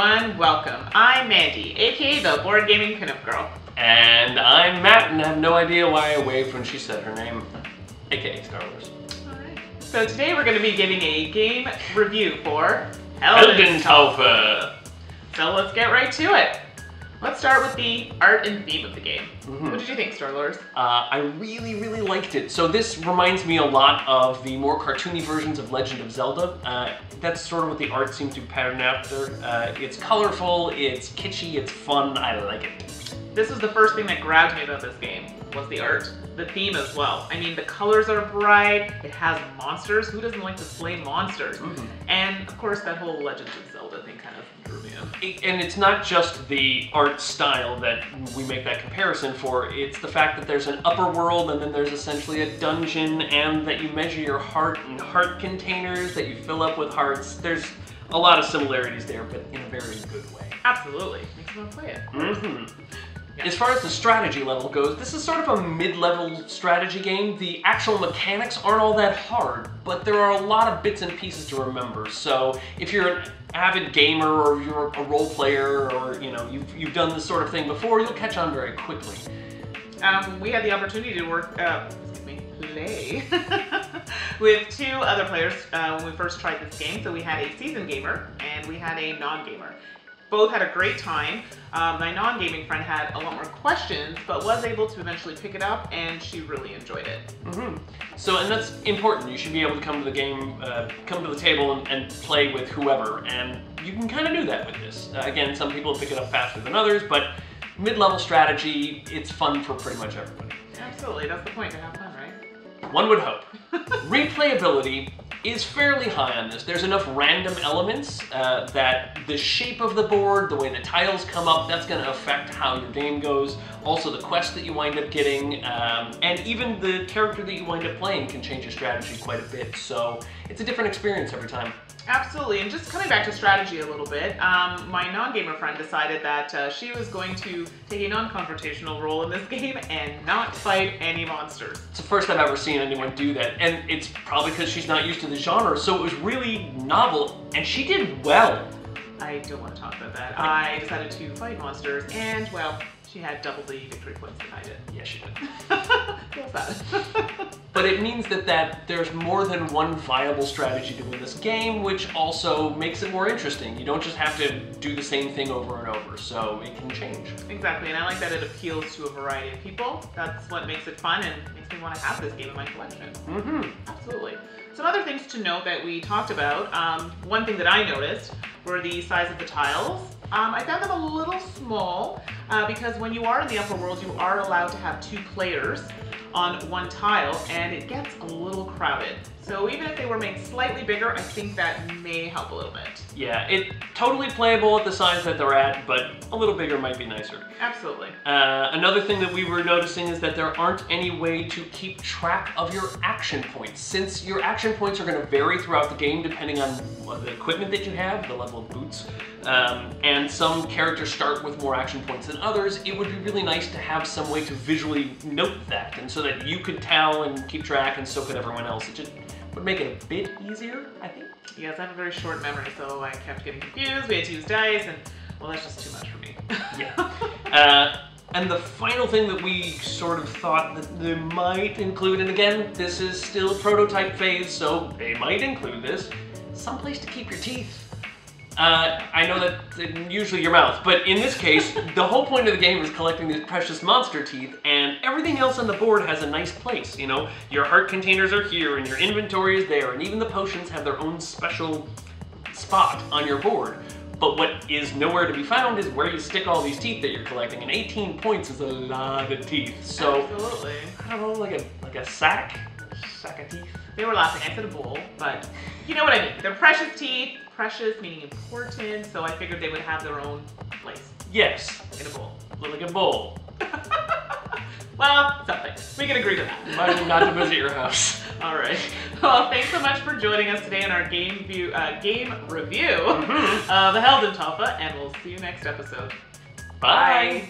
everyone, welcome. I'm Mandy, aka the Board Gaming Pinup Girl. And I'm Matt, and I have no idea why I waved when she said her name, aka Star Wars. Alright. So today we're going to be giving a game review for Heldentaufe. So let's get right to it. Let's start with the art and theme of the game. What did you think, Starlord? I really liked it. So this reminds me a lot of the more cartoony versions of Legend of Zelda. That's sort of what the art seems to pattern after. It's colorful, it's kitschy, it's fun, I like it. This was the first thing that grabbed me about this game, was the art. The theme as well. I mean, the colors are bright, it has monsters. Who doesn't like to slay monsters? And of course, that whole Legend of Zelda thing kind of drew me in. And it's not just the art style that we make that comparison for, it's the fact that there's an upper world and then there's essentially a dungeon, and that you measure your heart in heart containers that you fill up with hearts. There's a lot of similarities there, but in a very good way. Absolutely. Makes me want to play it. As far as the strategy level goes, this is sort of a mid-level strategy game. The actual mechanics aren't all that hard, but there are a lot of bits and pieces to remember. So if you're an avid gamer or you're a role player, or you've done this sort of thing before, you'll catch on very quickly. We had the opportunity to play with two other players when we first tried this game. So we had a seasoned gamer and we had a non-gamer. Both had a great time. My non-gaming friend had a lot more questions, but was able to eventually pick it up, and she really enjoyed it. So, and that's important. You should be able to come to the game, come to the table and play with whoever, and you can kind of do that with this. Again, some people pick it up faster than others, but mid-level strategy, it's fun for pretty much everybody. Absolutely, that's the point, to have fun, right? One would hope. Replayability is fairly high on this. There's enough random elements that the shape of the board, the way the tiles come up, that's going to affect how your game goes. Also the quest that you wind up getting, and even the character that you wind up playing can change your strategy quite a bit. So it's a different experience every time. Absolutely, and just coming back to strategy a little bit, my non-gamer friend decided that she was going to take a non-confrontational role in this game and not fight any monsters. It's the first I've ever seen anyone do that, and it's probably because she's not used to the genre, so it was really novel, and she did well. I don't want to talk about that. I decided to fight monsters, and, well, she had double the victory points than I did. Yeah, she did. Feels bad. But it means that there's more than one viable strategy to win this game, which also makes it more interesting. You don't just have to do the same thing over and over, so it can change. Exactly, and I like that it appeals to a variety of people. That's what makes it fun and makes me want to have this game in my collection. Absolutely. Some other things to note that we talked about, one thing that I noticed were the size of the tiles. I found them a little small because when you are in the upper world, you are allowed to have 2 players on one tile, and it gets a little crowded. So even if they were made slightly bigger, I think that may help a little bit. Yeah, it's totally playable at the size that they're at, but a little bigger might be nicer. Absolutely. Another thing that we were noticing is that there aren't any way to keep track of your action points. Since your action points are going to vary throughout the game depending on the equipment that you have, the level of boots, and some characters start with more action points than others, it would be really nice to have some way to visually note that, and so that you could tell and keep track, and so could everyone else. It just would make it a bit easier, I think. Yes, I have a very short memory, so I kept getting confused. We had to use dice, and, well, that's just too much for me. Yeah. And the final thing that we sort of thought that they might include, and again, this is still prototype phase, so they might include this, someplace to keep your teeth. I know that usually your mouth, but in this case, the whole point of the game is collecting these precious monster teeth, and everything else on the board has a nice place, you know? Your heart containers are here, and your inventory is there, and even the potions have their own special spot on your board. But what is nowhere to be found is where you stick all these teeth that you're collecting, and 18 points is a lot of teeth. So, absolutely. I don't know, like a sack of teeth? They were laughing. I said a bowl, but you know what I mean. They're precious teeth. Precious meaning important, so I figured they would have their own place. Yes. In a bowl. Like a bowl. Well, something. We can agree to that. Remind me not to visit your house. All right. Well, thanks so much for joining us today in our game review of the Heldentaufe, and we'll see you next episode. Bye.